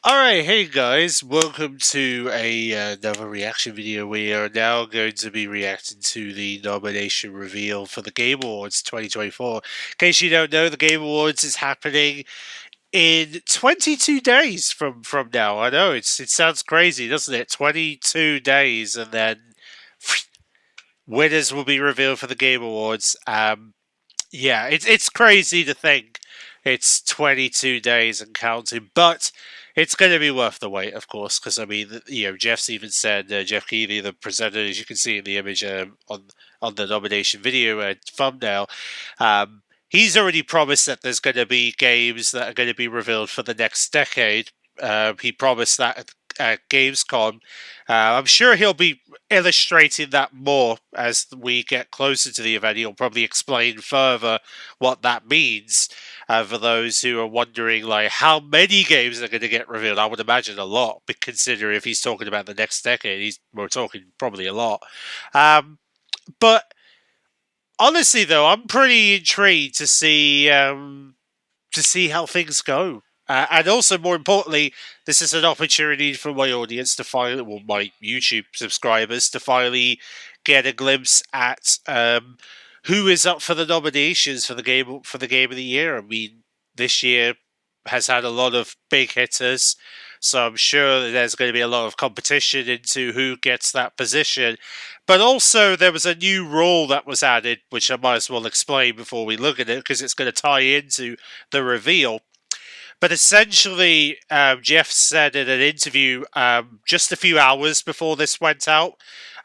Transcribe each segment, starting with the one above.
Alright, hey guys, welcome to another reaction video. We are now going to be reacting to the nomination reveal for the Game Awards 2024. In case you don't know, the Game Awards is happening in 22 days from now. I know, it sounds crazy, doesn't it? 22 days and then winners will be revealed for the Game Awards. Yeah, it's crazy to think it's 22 days and counting, but it's going to be worth the wait, of course, because I mean, Jeff's even said Jeff Keighley, the presenter, as you can see in the image on the nomination video and thumbnail, he's already promised that there's going to be games that are going to be revealed for the next decade. He promised that at Gamescom. I'm sure he'll be illustrating that more as we get closer to the event. He'll probably explain further what that means for those who are wondering, like, how many games are going to get revealed. I would imagine a lot, but consider if he's talking about the next decade, we're talking probably a lot. But honestly, though, I'm pretty intrigued to see how things go. And also, more importantly, this is an opportunity for my audience to finally, well, my YouTube subscribers to finally get a glimpse at who is up for the nominations for the game of the year. I mean, this year has had a lot of big hitters, so I'm sure that there's going to be a lot of competition into who gets that position. But also, there was a new rule that was added, which I might as well explain before we look at it, because it's going to tie into the reveal. But essentially, Jeff said in an interview just a few hours before this went out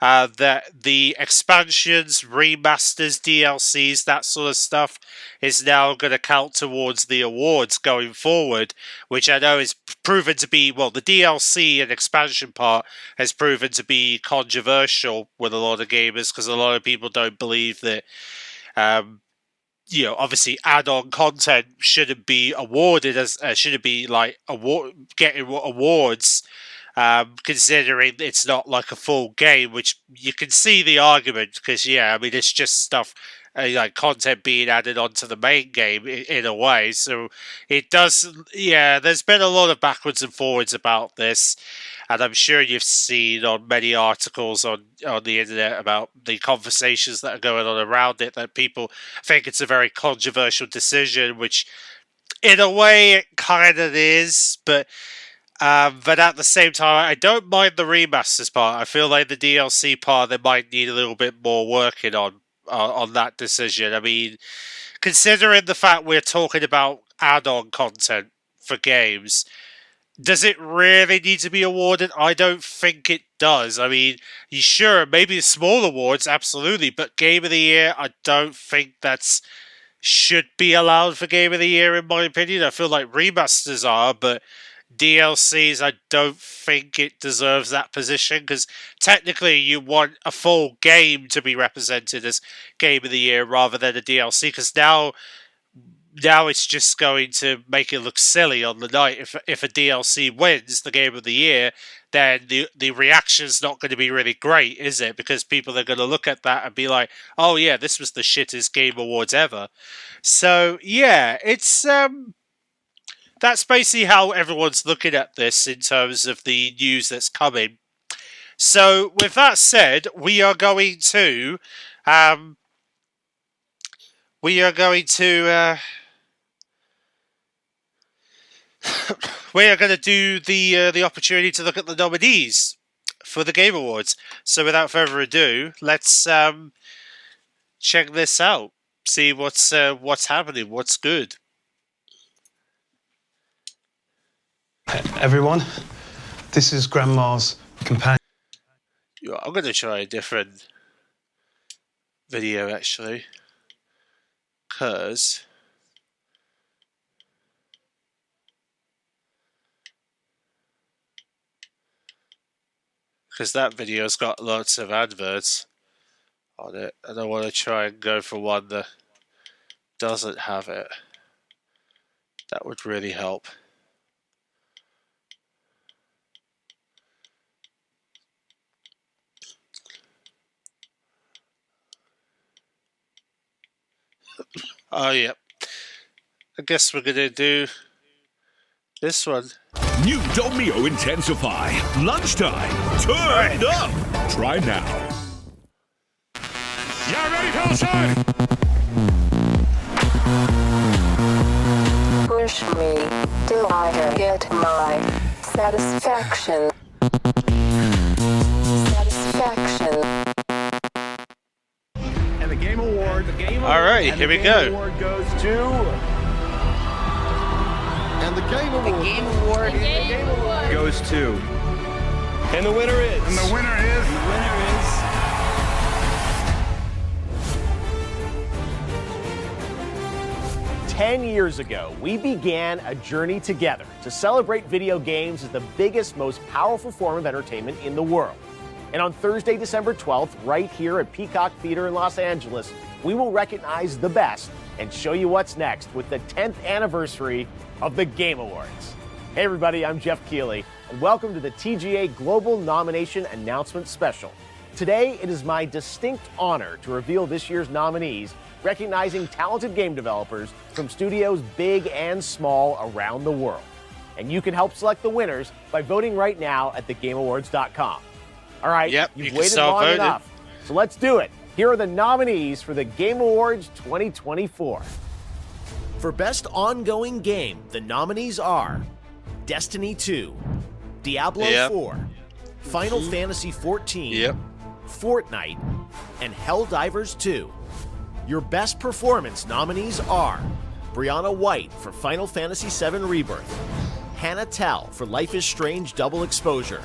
that the expansions, remasters, DLCs, that sort of stuff is now going to count towards the awards going forward, which I know is proven to be, well, the DLC and expansion part has proven to be controversial with a lot of gamers because a lot of people don't believe that. Obviously, add-on content shouldn't be awarded as shouldn't be like getting awards, considering it's not like a full game. Which you can see the argument because, I mean, it's just stuff like content being added onto the main game in a way. So it does. Yeah, there's been a lot of backwards and forwards about this. And I'm sure you've seen on many articles on the internet about the conversations that are going on around it, that people think it's a very controversial decision, which in a way it kind of is, but at the same time, I don't mind the remasters part. I feel like the DLC part, they might need a little bit more working on that decision. I mean, considering the fact we're talking about add-on content for games, does it really need to be awarded? I don't think it does. I mean, you sure, maybe small awards, absolutely, but Game of the Year, I don't think that's should be allowed for Game of the Year, in my opinion. I feel like remasters are, but DLCs, I don't think it deserves that position because technically you want a full game to be represented as Game of the Year rather than a DLC, because now it's just going to make it look silly on the night. If a DLC wins the Game of the Year, then the reaction's not going to be really great, is it? Because people are going to look at that and be like, "Oh yeah, this was the shittest Game Awards ever." So yeah, it's that's basically how everyone's looking at this in terms of the news that's coming. So with that said, um, we are going to we are going to do the opportunity to look at the nominees for the Game Awards. So without further ado, let's check this out. See what's happening. What's good. Everyone, this is Grandma's companion. I'm going to try a different video actually, because that video's got lots of adverts on it, and I want to try and go for one that doesn't have it. That would really help. Oh, yeah. I guess we're gonna do this one. New Domio Intensify. Lunchtime. Turned up. Try now. Y'all ready for outside? Push me till I get my satisfaction. And the Game Award. All right, here we go. Award goes to. And the Game Award. Goes to. And the winner is. And the winner is. 10 years ago, we began a journey together to celebrate video games as the biggest, most powerful form of entertainment in the world. And on Thursday, December 12th, right here at Peacock Theater in Los Angeles, we will recognize the best and show you what's next with the 10th anniversary of the Game Awards. Hey everybody, I'm Jeff Keighley, and welcome to the TGA Global Nomination Announcement Special. Today, it is my distinct honor to reveal this year's nominees, recognizing talented game developers from studios big and small around the world. And you can help select the winners by voting right now at thegameawards.com. All right, Yep, you you've can waited start long voting. enough, so let's do it. Here are the nominees for the Game Awards 2024. For Best Ongoing Game, the nominees are Destiny 2, Diablo Yep. 4, Final Fantasy 14, Yep. Fortnite, and Helldivers 2. Your Best Performance nominees are Brianna White for Final Fantasy VII Rebirth, Hannah Tell for Life is Strange Double Exposure,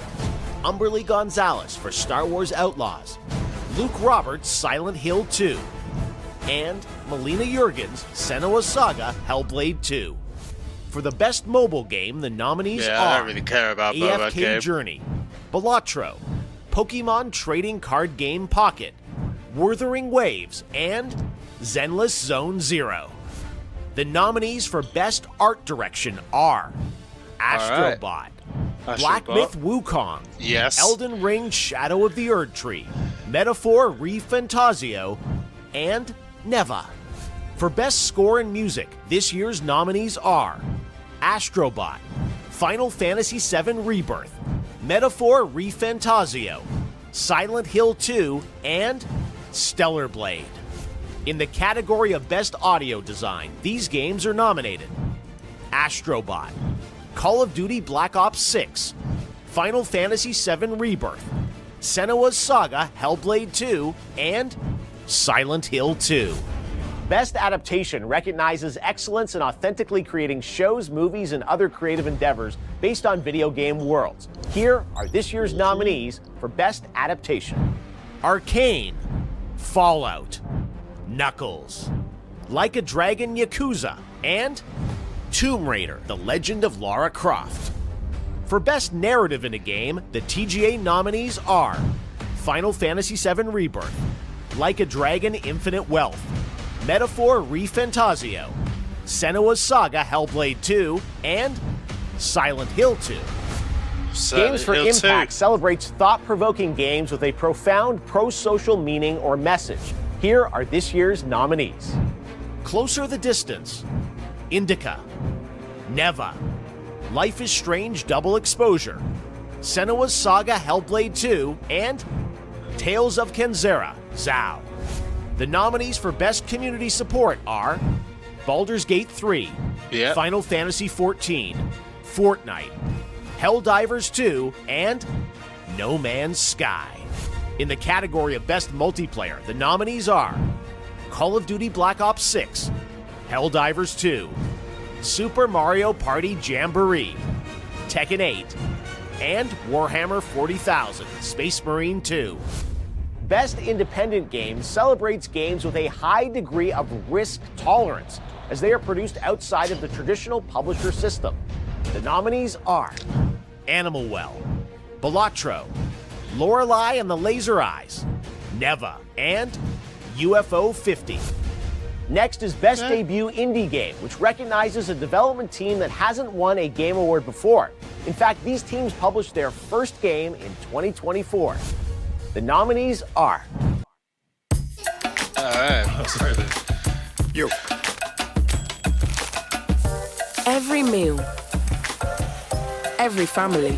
Umberly Gonzalez for Star Wars Outlaws, Luke Roberts Silent Hill 2, and Melina Jurgens Senua's Saga Hellblade 2. For the Best Mobile Game, the nominees Yeah, I are don't really care about mobile AFK game. Journey, Balatro, Pokemon Trading Card Game Pocket, Wuthering Waves, and Zenless Zone Zero. The nominees for Best Art Direction are Astrobot, Black Astrobot. Myth Wukong, Yes. Elden Ring Shadow of the Erd Tree, Metaphor ReFantazio, and Neva. For Best Score and Music, this year's nominees are Astrobot, Final Fantasy VII Rebirth, Metaphor ReFantazio, Silent Hill 2, and Stellar Blade. In the category of Best Audio Design, these games are nominated Astrobot, Call of Duty Black Ops 6, Final Fantasy VII Rebirth, Senua's Saga Hellblade 2, and Silent Hill 2. Best Adaptation recognizes excellence in authentically creating shows, movies, and other creative endeavors based on video game worlds. Here are this year's nominees for Best Adaptation: Arcane, Fallout, Knuckles, Like a Dragon Yakuza, and Tomb Raider: The Legend of Lara Croft. For Best Narrative in a Game, the TGA nominees are Final Fantasy VII Rebirth, Like a Dragon Infinite Wealth, Metaphor ReFantazio, Senua's Saga Hellblade 2, and Silent Hill 2. Games for Hill 2. Impact celebrates thought-provoking games with a profound pro-social meaning or message. Here are this year's nominees: Closer the Distance, Indica, Neva, Life is Strange Double Exposure, Senua's Saga Hellblade 2, and Tales of Kenzera, Zao. The nominees for Best Community Support are Baldur's Gate 3, Yep. Final Fantasy 14, Fortnite, Helldivers 2, and No Man's Sky. In the category of Best Multiplayer, the nominees are Call of Duty Black Ops 6, Helldivers 2, Super Mario Party Jamboree, Tekken 8, and Warhammer 40,000 Space Marine 2. Best Independent Game celebrates games with a high degree of risk tolerance, as they are produced outside of the traditional publisher system. The nominees are Animal Well, Balatro, Lorelei and the Laser Eyes, Neva, and UFO 50. Next is Best Debut Indie Game, which recognizes a development team that hasn't won a Game Award before. In fact, these teams published their first game in 2024. The nominees are Every meal, every family,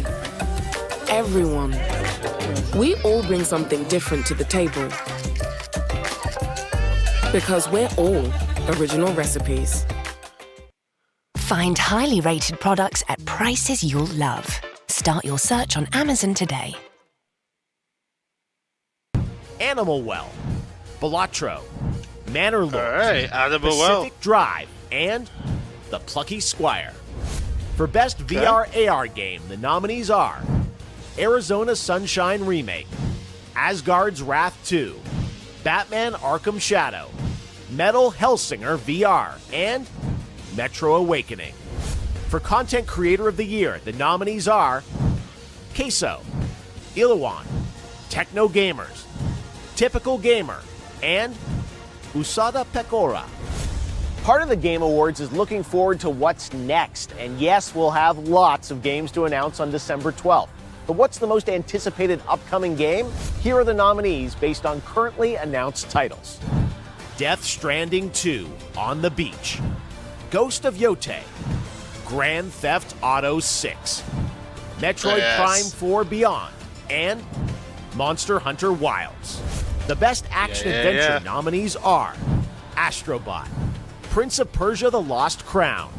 everyone. We all bring something different to the table. Because we're all original recipes. Find highly rated products at prices you'll love. Start your search on Amazon today. Animal Well, Balatro, Manor Lords, All right, Animal Well. Pacific Drive, and The Plucky Squire. For Best VR AR Game, the nominees are Arizona Sunshine Remake, Asgard's Wrath 2, Batman Arkham Shadow, Metal Hellsinger VR, and Metro Awakening. For Content Creator of the Year, the nominees are Queso, Illawan, Techno Gamers, Typical Gamer, and Usada Pecora. Part of the Game Awards is looking forward to what's next, and yes, we'll have lots of games to announce on December 12th. But what's the most anticipated upcoming game? Here are the nominees based on currently announced titles. Death Stranding 2, On the Beach, Ghost of Yote, Grand Theft Auto 6, Metroid Prime 4 Beyond, and Monster Hunter Wilds. The Best Action Adventure nominees are Astrobot, Prince of Persia: The Lost Crown,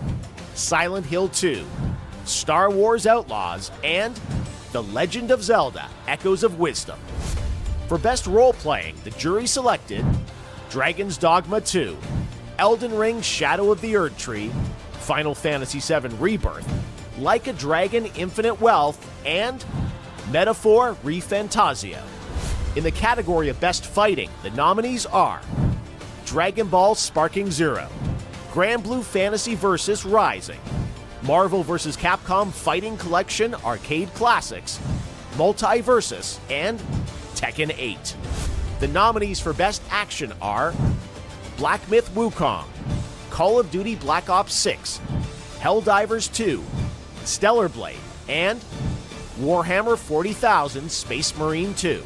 Silent Hill 2, Star Wars Outlaws, and The Legend of Zelda: Echoes of Wisdom. For Best Role-Playing, the jury selected Dragon's Dogma 2, Elden Ring: Shadow of the Erdtree, Final Fantasy VII Rebirth, Like a Dragon: Infinite Wealth, and Metaphor ReFantazio. In the category of Best Fighting, the nominees are Dragon Ball Sparking Zero, Grand Blue Fantasy vs. Rising, Marvel vs. Capcom Fighting Collection Arcade Classics, Multiversus, and Tekken 8. The nominees for Best Action are Black Myth Wukong, Call of Duty Black Ops 6, Helldivers 2, Stellar Blade, and Warhammer 40,000 Space Marine 2.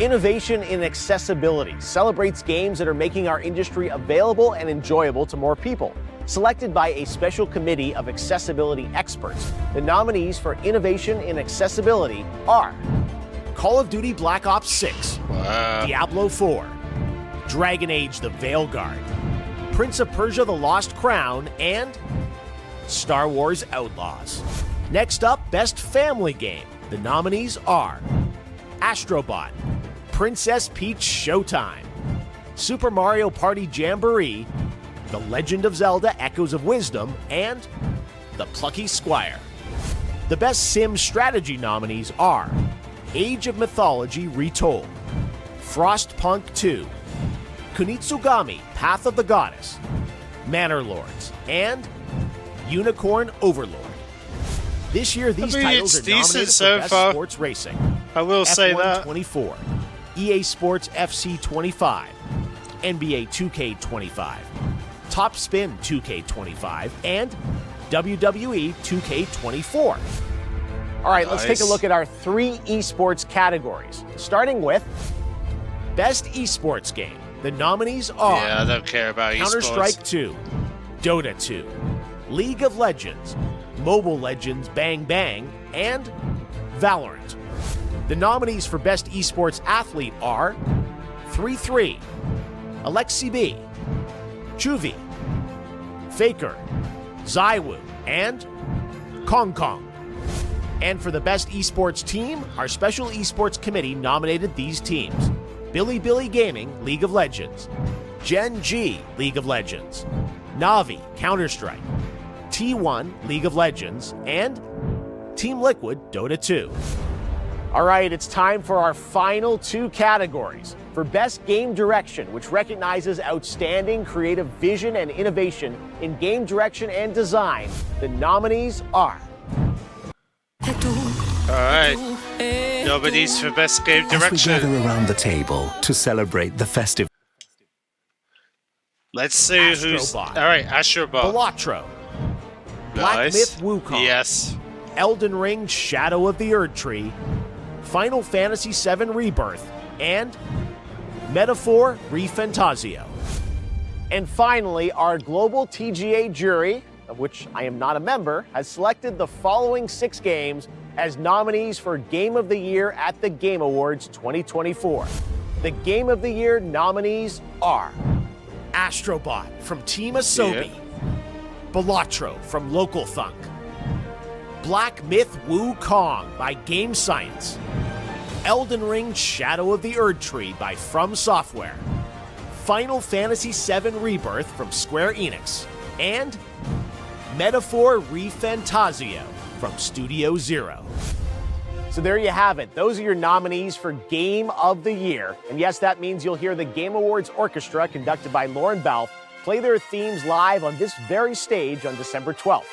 Innovation in Accessibility celebrates games that are making our industry available and enjoyable to more people. Selected by a special committee of accessibility experts, the nominees for Innovation in Accessibility are Call of Duty Black Ops 6, Diablo 4, Dragon Age: The Veilguard, Prince of Persia: The Lost Crown, and Star Wars Outlaws. Next up, Best Family Game. The nominees are Astrobot, Princess Peach Showtime, Super Mario Party Jamboree, The Legend of Zelda: Echoes of Wisdom, and The Plucky Squire. The Best Sim Strategy nominees are Age of Mythology Retold, Frostpunk 2, Kunitsugami Path of the Goddess, Manor Lords, and Unicorn Overlord. This year, these titles are nominated for Best Sports Racing. I will say that. F1 24, EA Sports FC 25, NBA 2K25, Top Spin 2K25, and WWE 2K24. All right, let's take a look at our 3 esports categories. Starting with Best Esports Game. The nominees are I don't care about Counter-Strike 2, Dota 2, League of Legends, Mobile Legends Bang Bang, and Valorant. The nominees for Best Esports Athlete are 3-3, Alexi B, Chuvi, Faker, Zywoo, and Kong Kong. And for the Best Esports Team, our Special Esports Committee nominated these teams: Billy Gaming, League of Legends, Gen G, League of Legends, Navi, Counter-Strike, T1, League of Legends, and Team Liquid, Dota 2. All right, it's time for our final 2 categories. For Best Game Direction, which recognizes outstanding creative vision and innovation in game direction and design, the nominees are... All right. Nominees for Best Game Direction. As we gather around the table to celebrate the festive... Let's see who's... All right, Astrobot. Balatro, Black Myth Wukong, Yes. Elden Ring: Shadow of the Erdtree, Final Fantasy VII Rebirth, and Metaphor ReFantazio. And finally, our global TGA jury of which I am not a member, has selected the following 6 games as nominees for Game of the Year at the Game Awards 2024. The Game of the Year nominees are Astrobot from Team Asobi, Balatro from Local Thunk, Black Myth Wukong by Game Science, Elden Ring Shadow of the Erdtree by From Software, Final Fantasy VII Rebirth from Square Enix, and Metaphor ReFantazio from Studio Zero. So there you have it. Those are your nominees for Game of the Year. And yes, that means you'll hear the Game Awards Orchestra, conducted by Lauren Balfe, play their themes live on this very stage on December 12th.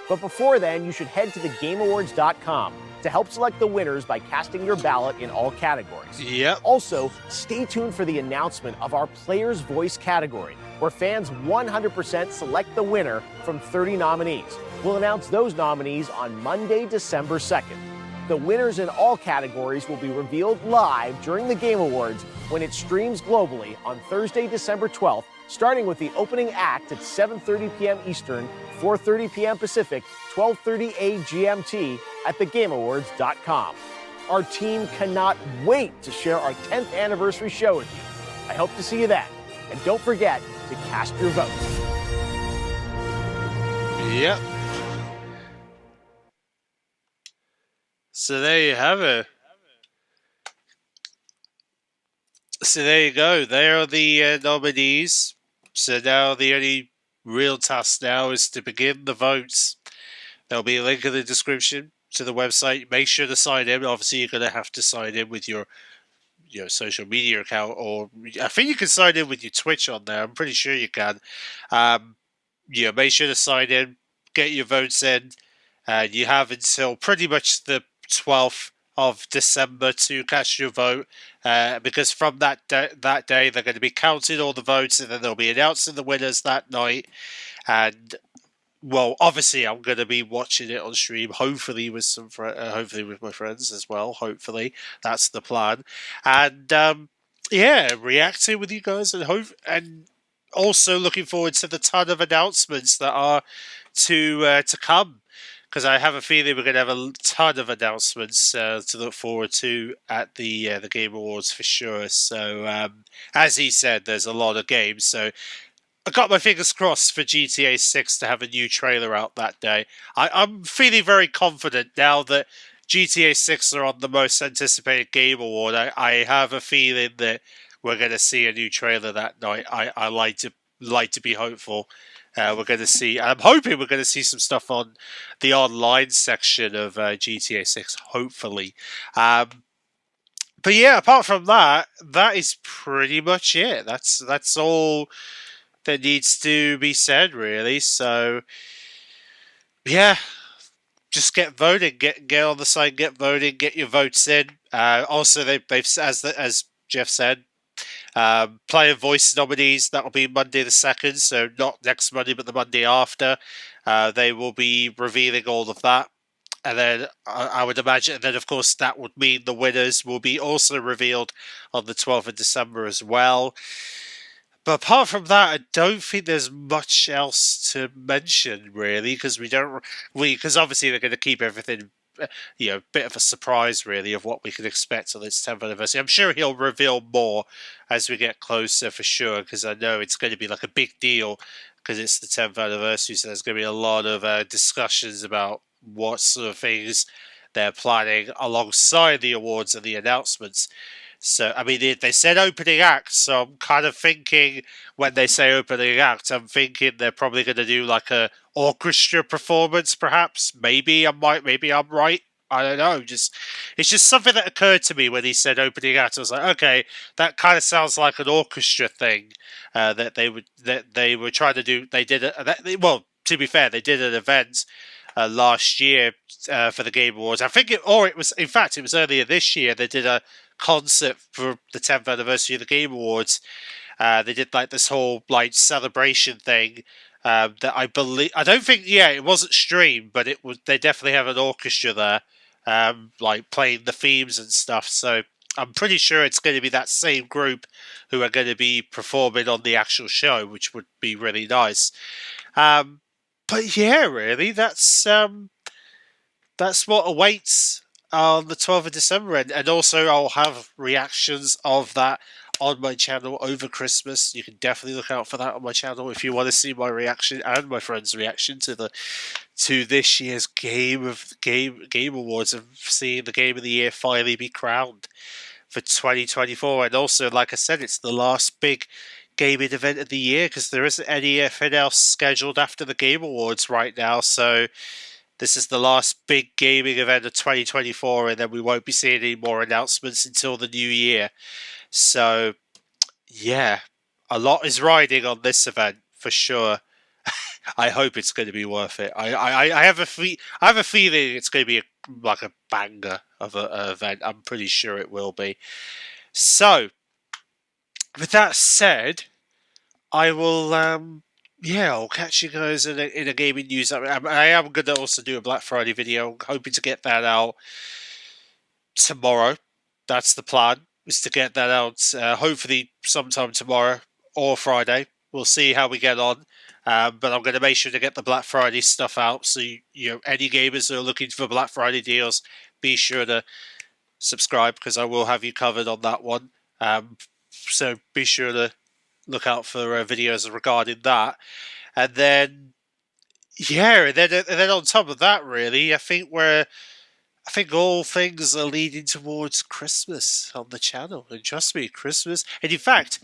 But before then, you should head to thegameawards.com to help select the winners by casting your ballot in all categories. Yep. Also, stay tuned for the announcement of our Player's Voice category, where fans 100% select the winner from 30 nominees. We'll announce those nominees on Monday, December 2nd. The winners in all categories will be revealed live during the Game Awards when it streams globally on Thursday, December 12th, starting with the opening act at 7:30 p.m. Eastern, 4:30 p.m. Pacific, 12:30 GMT at thegameawards.com. Our team cannot wait to share our 10th anniversary show with you. I hope to see you then. And don't forget to cast your vote. Yep. So there you have it. So there you go. There are the nominees. So now the only real task now is to begin the votes. There'll be a link in the description to the website. Make sure to sign in. Obviously, you're going to have to sign in with your social media account, or I think you can sign in with your Twitch on there. I'm pretty sure you can. Make sure to sign in, get your votes in. You have until pretty much the 12th of December to cast your vote, because from that day they're going to be counting all the votes, and then they'll be announcing the winners that night. And well, obviously, I'm going to be watching it on stream, hopefully with hopefully with my friends as well. Hopefully, that's the plan. And reacting with you guys, and also looking forward to the ton of announcements that are to come. Because I have a feeling we're going to have a ton of announcements to look forward to at the Game Awards for sure. So, as he said, there's a lot of games. So, I got my fingers crossed for GTA 6 to have a new trailer out that day. I'm feeling very confident now that GTA 6 are on the most anticipated Game Award. I have a feeling that we're going to see a new trailer that night. I like to be hopeful. We're going to see. I'm hoping we're going to see some stuff on the online section of GTA 6. Hopefully, but yeah. Apart from that, that is pretty much it. That's all that needs to be said, really. So, yeah, just get voting. Get on the site. Get voting. Get your votes in. Also, they've as Jeff said. Player Voice nominees, that will be Monday the 2nd, so not next Monday but the Monday after. They will be revealing all of that, and then I would imagine, and then of course that would mean the winners will be also revealed on the 12th of December as well. But apart from that, I don't think there's much else to mention really, because because obviously they're going to keep everything bit of a surprise really of what we can expect on its 10th anniversary. I'm sure he'll reveal more as we get closer for sure, because I know it's going to be like a big deal because it's the 10th anniversary, so there's going to be a lot of discussions about what sort of things they're planning alongside the awards and the announcements. So, I mean, they said opening act, so I'm kind of thinking when they say opening act, I'm thinking they're probably going to do like a orchestra performance, perhaps. Maybe I'm right. I don't know. It's just something that occurred to me when he said opening act. I was like, okay, that kind of sounds like an orchestra thing that they were trying to do. They did well. To be fair, they did an event last year for the Game Awards. I think it was earlier this year. They did a concert for the 10th anniversary of the Game Awards. They did like this whole like celebration thing that I don't think it wasn't streamed, but they definitely have an orchestra there like playing the themes and stuff. So I'm pretty sure it's going to be that same group who are going to be performing on the actual show, which would be really nice. Apart But yeah, really, that's what awaits on the 12th of December, and also I'll have reactions of that on my channel over Christmas. You can definitely look out for that on my channel if you want to see my reaction and my friend's reaction to this year's Game Awards, and seeing the Game of the Year finally be crowned for 2024. And also, like I said, it's the last big gaming event of the year, because there isn't anything else scheduled after the Game Awards right now. So this is the last big gaming event of 2024, and then we won't be seeing any more announcements until the new year. So yeah, a lot is riding on this event for sure. I hope it's going to be worth it. I have a feeling it's going to be like a banger of an event. I'm pretty sure it will be. So, with that said, I will I'll catch you guys in a gaming news. I am going to also do a Black Friday video. I'm hoping to get that out tomorrow. That's the plan, is to get that out hopefully sometime tomorrow or Friday. We'll see how we get on. But I'm going to make sure to get the Black Friday stuff out. So, any gamers that are looking for Black Friday deals, be sure to subscribe, because I will have you covered on that one. So be sure to look out for videos regarding that. And then, and then on top of that, really, I think all things are leading towards Christmas on the channel. And trust me, Christmas. And in fact,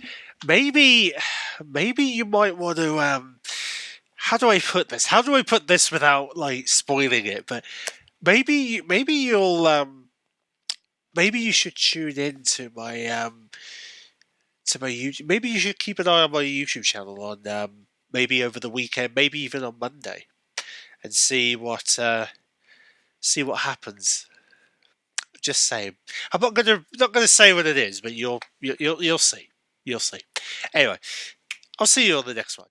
maybe you might want to. How do I put this? How do I put this without like spoiling it? But maybe you'll. Maybe you should tune in to my YouTube. Maybe you should keep an eye on my YouTube channel on maybe over the weekend, maybe even on Monday, and see what happens. Just saying. I'm not gonna say what it is, but you'll see. You'll see. Anyway, I'll see you on the next one.